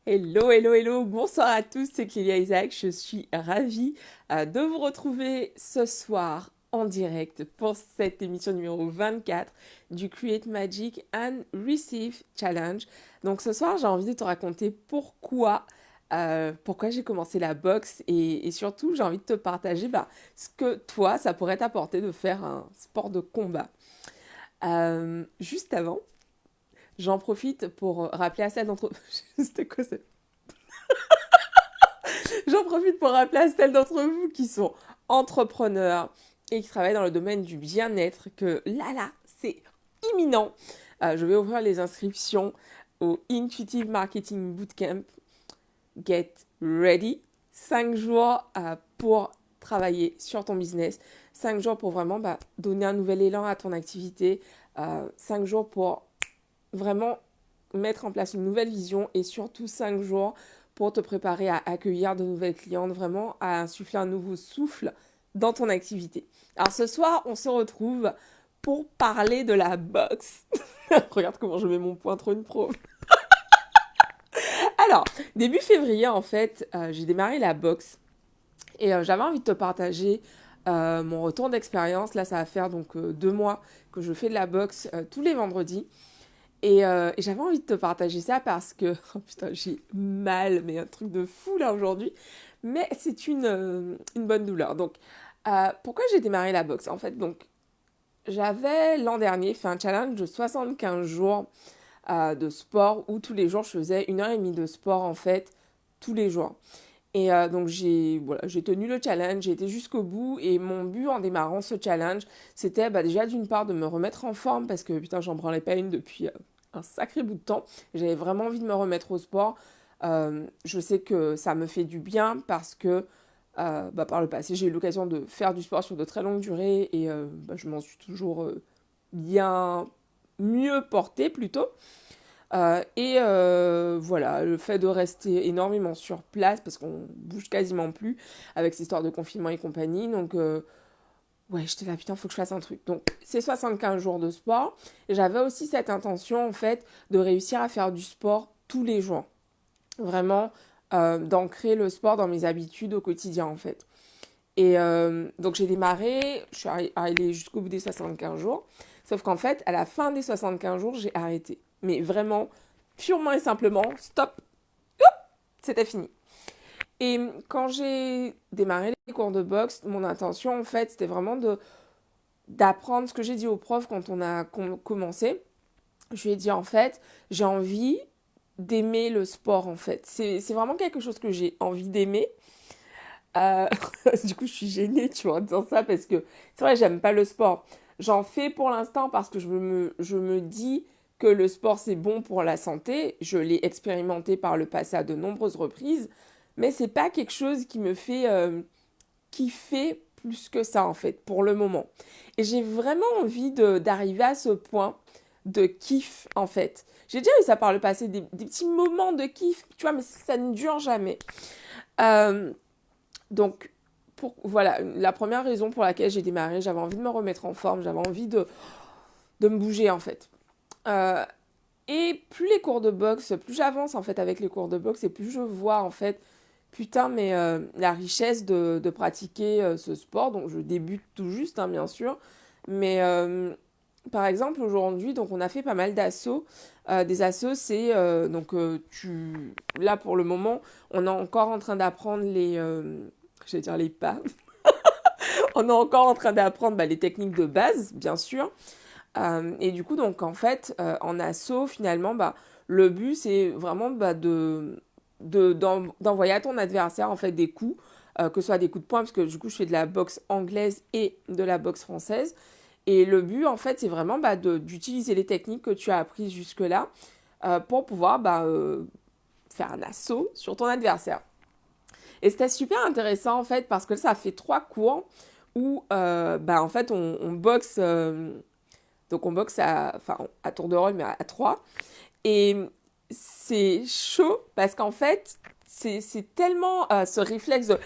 Hello, hello, hello, bonsoir à tous, c'est Clélia Isaac, je suis ravie de vous retrouver ce soir en direct pour cette émission numéro 24 du Create Magic and Receive Challenge. Donc ce soir, j'ai envie de te raconter pourquoi j'ai commencé la boxe et surtout, j'ai envie de te partager ce que toi, ça pourrait t'apporter de faire un sport de combat. Juste avant, j'en profite pour rappeler à celles d'entre C'était quoi ça. J'en profite pour rappeler à celles d'entre vous qui sont entrepreneurs et qui travaillent dans le domaine du bien-être que là, c'est imminent. Je vais ouvrir les inscriptions au Intuitive Marketing Bootcamp. Get ready. 5 jours pour travailler sur ton business. 5 jours pour vraiment donner un nouvel élan à ton activité. 5 jours pour vraiment mettre en place une nouvelle vision et surtout 5 jours pour te préparer à accueillir de nouvelles clientes, vraiment à insuffler un nouveau souffle dans ton activité. Alors ce soir, on se retrouve pour parler de la boxe. Regarde comment je mets mon point trop une pro. Alors, début février, en fait, j'ai démarré la boxe et j'avais envie de te partager mon retour d'expérience. Là, ça va faire donc 2 mois que je fais de la boxe tous les vendredis. Et j'avais envie de te partager ça parce que, oh putain, j'ai mal, mais un truc de fou là aujourd'hui. Mais c'est une bonne douleur. Donc, pourquoi j'ai démarré la boxe en fait? Donc, j'avais l'an dernier fait un challenge de 75 jours de sport où tous les jours je faisais 1 heure et demie de sport en fait, tous les jours. Et donc j'ai tenu le challenge, j'ai été jusqu'au bout et mon but en démarrant ce challenge, c'était déjà d'une part de me remettre en forme parce que putain j'en branlais pas une depuis un sacré bout de temps. J'avais vraiment envie de me remettre au sport. Je sais que ça me fait du bien parce que par le passé j'ai eu l'occasion de faire du sport sur de très longues durées et je m'en suis toujours bien mieux portée plutôt. Voilà, le fait de rester énormément sur place, parce qu'on bouge quasiment plus avec cette histoire de confinement et compagnie. Donc, ouais, j'étais là, putain, faut que je fasse un truc. Donc, c'est 75 jours de sport. Et j'avais aussi cette intention, en fait, de réussir à faire du sport tous les jours. Vraiment, d'ancrer le sport dans mes habitudes au quotidien, en fait. Et donc, j'ai démarré, je suis allée jusqu'au bout des 75 jours. Sauf qu'en fait, à la fin des 75 jours, j'ai arrêté. Mais vraiment, purement et simplement, stop, c'était fini. Et quand j'ai démarré les cours de boxe, mon intention, en fait, c'était vraiment d'apprendre ce que j'ai dit au prof quand on a commencé. Je lui ai dit, en fait, j'ai envie d'aimer le sport, en fait. C'est vraiment quelque chose que j'ai envie d'aimer. Euh, du coup, je suis gênée, tu vois, en disant ça, parce que c'est vrai, j'aime pas le sport. J'en fais pour l'instant parce que je me dis que le sport, c'est bon pour la santé. Je l'ai expérimenté par le passé à de nombreuses reprises, mais c'est pas quelque chose qui me fait kiffer plus que ça, en fait, pour le moment. Et j'ai vraiment envie d'arriver à ce point de kiff, en fait. J'ai déjà eu ça par le passé, des petits moments de kiff, tu vois, mais ça ne dure jamais. Euh, donc, voilà, la première raison pour laquelle j'ai démarré, j'avais envie de me remettre en forme, j'avais envie de me bouger en fait. Euh, et plus les cours de boxe, plus j'avance en fait avec les cours de boxe et plus je vois en fait, putain, mais la richesse de pratiquer ce sport. Donc je débute tout juste, hein, bien sûr. Mais par exemple, aujourd'hui, donc on a fait pas mal d'assauts. Des assos, c'est là pour le moment, on est encore en train d'apprendre je vais dire les pas. On est encore en train d'apprendre les techniques de base, bien sûr. Et du coup, donc en fait, en asso, finalement, le but c'est vraiment d'envoyer à ton adversaire en fait des coups, que ce soit des coups de poing, parce que du coup, je fais de la boxe anglaise et de la boxe française. Et le but, en fait, c'est vraiment d'utiliser les techniques que tu as apprises jusque-là pour pouvoir faire un assaut sur ton adversaire. Et c'était super intéressant, en fait, parce que ça fait 3 cours où, en fait, on boxe, donc on boxe à tour de rôle, mais à 3. Et c'est chaud parce qu'en fait, c'est tellement ce réflexe de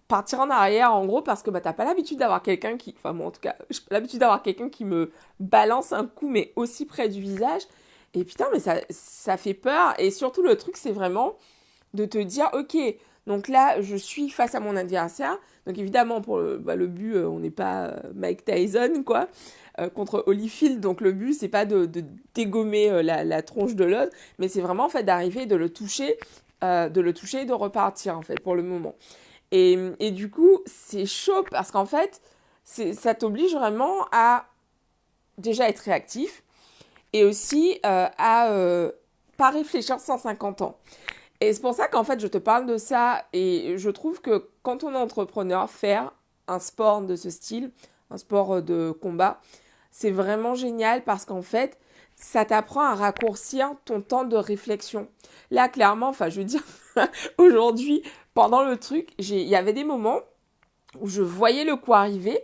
partir en arrière, en gros, parce que t'as pas l'habitude d'avoir quelqu'un qui, enfin moi en tout cas, j'ai pas l'habitude d'avoir quelqu'un qui me balance un coup, mais aussi près du visage. Et putain, mais ça fait peur. Et surtout, le truc, c'est vraiment de te dire, ok, donc là, je suis face à mon adversaire. Donc évidemment, pour le but, on n'est pas Mike Tyson, quoi, contre Holyfield. Donc le but, c'est pas de dégommer la tronche de l'autre, mais c'est vraiment en fait d'arriver, de le toucher et de repartir en fait pour le moment. Et du coup, c'est chaud parce qu'en fait, ça t'oblige vraiment à déjà être réactif et aussi à pas réfléchir 150 ans. Et c'est pour ça qu'en fait, je te parle de ça et je trouve que quand on est entrepreneur, faire un sport de ce style, un sport de combat, c'est vraiment génial parce qu'en fait, ça t'apprend à raccourcir ton temps de réflexion. Là, clairement, enfin, je veux dire, aujourd'hui, pendant le truc, il y avait des moments où je voyais le coup arriver,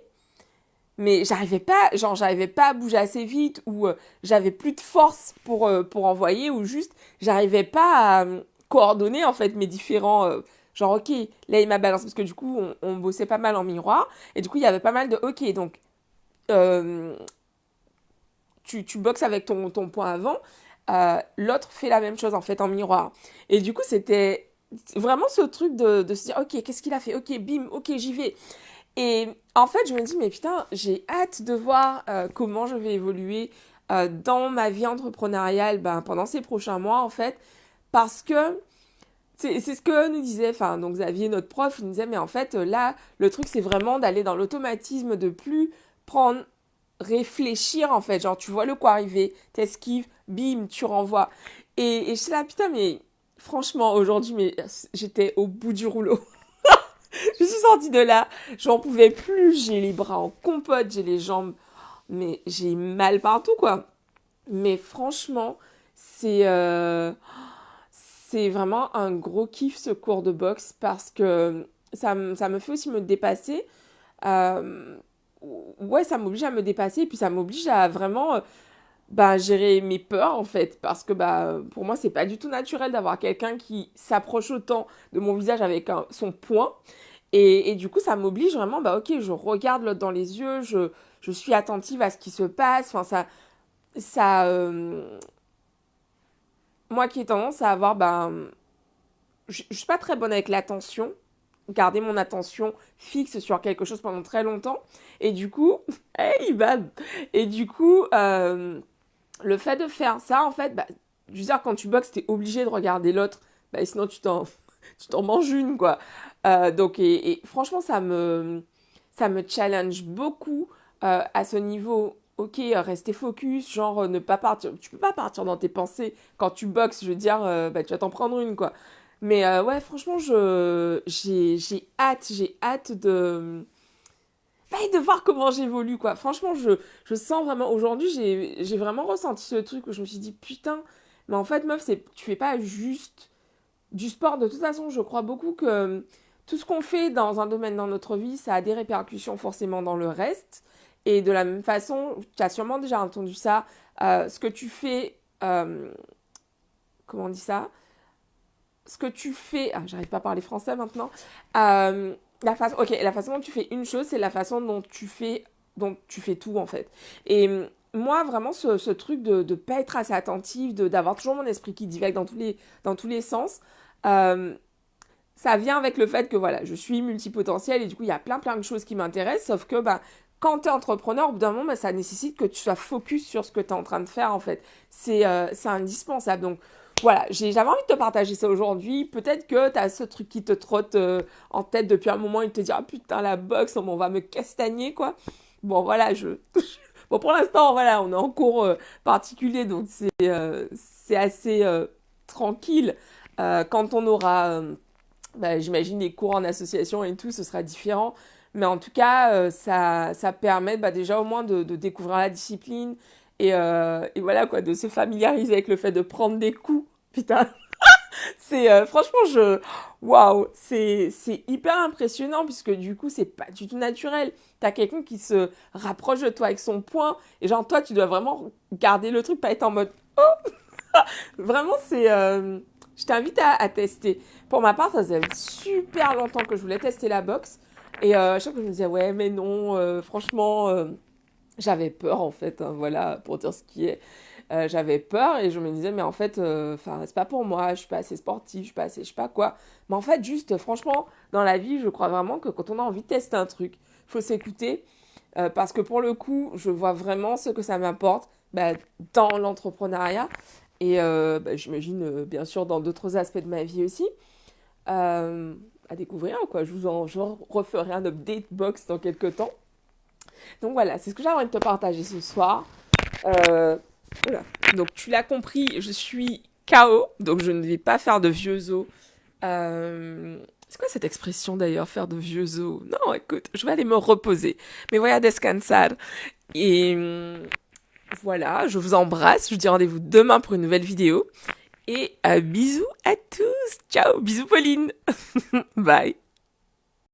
mais j'arrivais pas à bouger assez vite, ou j'avais plus de force pour envoyer, ou juste, j'arrivais pas à coordonner, en fait, mes différents, genre, ok, là, il m'a balancé, parce que du coup, on bossait pas mal en miroir, et du coup, il y avait pas mal de, ok, donc, euh, tu boxes avec ton point avant, l'autre fait la même chose, en fait, en miroir. Et du coup, c'était vraiment ce truc de se dire, ok, qu'est-ce qu'il a fait? Ok, bim, ok, j'y vais. Et en fait, je me dis, mais putain, j'ai hâte de voir comment je vais évoluer dans ma vie entrepreneuriale pendant ces prochains mois, en fait, parce que c'est ce que nous disait, enfin, donc Xavier, notre prof, il nous disait, mais en fait, là, le truc, c'est vraiment d'aller dans l'automatisme, de plus prendre, réfléchir, en fait, genre, tu vois le coup arriver, t'esquives, bim, tu renvoies. Et je suis là, putain, mais franchement, aujourd'hui, mais j'étais au bout du rouleau. Je suis sortie de là, j'en pouvais plus, j'ai les bras en compote, j'ai les jambes, mais j'ai mal partout, quoi. Mais franchement, c'est vraiment un gros kiff ce cours de boxe parce que ça me fait aussi me dépasser. Euh, ouais, ça m'oblige à me dépasser et puis ça m'oblige à vraiment gérer mes peurs en fait. Parce que pour moi, c'est pas du tout naturel d'avoir quelqu'un qui s'approche autant de mon visage avec son poing. Et du coup, ça m'oblige vraiment, ok, je regarde l'autre dans les yeux, je suis attentive à ce qui se passe. Enfin, ça moi qui ai tendance à avoir, je suis pas très bonne avec l'attention, garder mon attention fixe sur quelque chose pendant très longtemps. Et du coup, hey, bam! Et du coup, le fait de faire ça, en fait, je veux dire, quand tu boxes, t'es obligé de regarder l'autre, sinon tu t'en manges une, quoi. Donc, et franchement, ça me challenge beaucoup à ce niveau. Ok, rester focus, genre ne pas partir. Tu peux pas partir dans tes pensées quand tu boxes, je veux dire, tu vas t'en prendre une, quoi. Mais ouais, franchement, j'ai hâte de voir comment j'évolue, quoi. Franchement, je sens vraiment, aujourd'hui, j'ai vraiment ressenti ce truc où je me suis dit, putain, mais en fait, meuf, tu fais pas juste du sport. De toute façon, je crois beaucoup que tout ce qu'on fait dans un domaine dans notre vie, ça a des répercussions forcément dans le reste. Et de la même façon, tu as sûrement déjà entendu ça, ce que tu fais, comment on dit ça? Ce que tu fais, j'arrive pas à parler français maintenant, la façon dont tu fais une chose, c'est la façon dont tu fais tout en fait. Et moi, vraiment, ce truc de ne pas être assez attentive, d'avoir toujours mon esprit qui divague dans tous les sens, euh, ça vient avec le fait que voilà, je suis multipotentielle et du coup, il y a plein de choses qui m'intéressent, sauf que quand tu es entrepreneur, au bout d'un moment, ça nécessite que tu sois focus sur ce que tu es en train de faire en fait. C'est indispensable. Donc voilà, j'avais envie de te partager ça aujourd'hui. Peut-être que tu as ce truc qui te trotte en tête depuis un moment et te dit ah putain, la boxe, on va me castagner quoi. Bon voilà, bon pour l'instant, voilà, on est en cours particulier, donc c'est assez tranquille. Quand on aura j'imagine les cours en association et tout, ce sera différent. Mais en tout cas, ça permet déjà au moins de découvrir la discipline et voilà quoi, de se familiariser avec le fait de prendre des coups. Putain, c'est franchement, waouh, c'est hyper impressionnant puisque du coup, c'est pas du tout naturel. T'as quelqu'un qui se rapproche de toi avec son poing et genre toi, tu dois vraiment garder le truc, pas être en mode vraiment, je t'invite à tester. Pour ma part, ça faisait super longtemps que je voulais tester la boxe. Et à chaque fois, je me disais, ouais, mais non, franchement, j'avais peur, en fait, hein, voilà, pour dire ce qui est. j'avais peur et je me disais, mais en fait, c'est pas pour moi, je suis pas assez sportive, je suis pas assez, je sais pas quoi. Mais en fait, juste, franchement, dans la vie, je crois vraiment que quand on a envie de tester un truc, faut s'écouter. Parce que pour le coup, je vois vraiment ce que ça m'apporte bah, dans l'entrepreneuriat et j'imagine bien sûr dans d'autres aspects de ma vie aussi. Euh, à découvrir, quoi. Je referai un update box dans quelques temps. Donc voilà, c'est ce que j'ai envie de te partager ce soir. Euh, voilà. Donc tu l'as compris, je suis KO, donc je ne vais pas faire de vieux os. C'est quoi cette expression d'ailleurs, faire de vieux os? Non, écoute, je vais aller me reposer. Mais voilà, descansar. Et voilà, je vous embrasse. Je vous dis rendez-vous demain pour une nouvelle vidéo. Et bisous à tous. Ciao, bisous Pauline. Bye.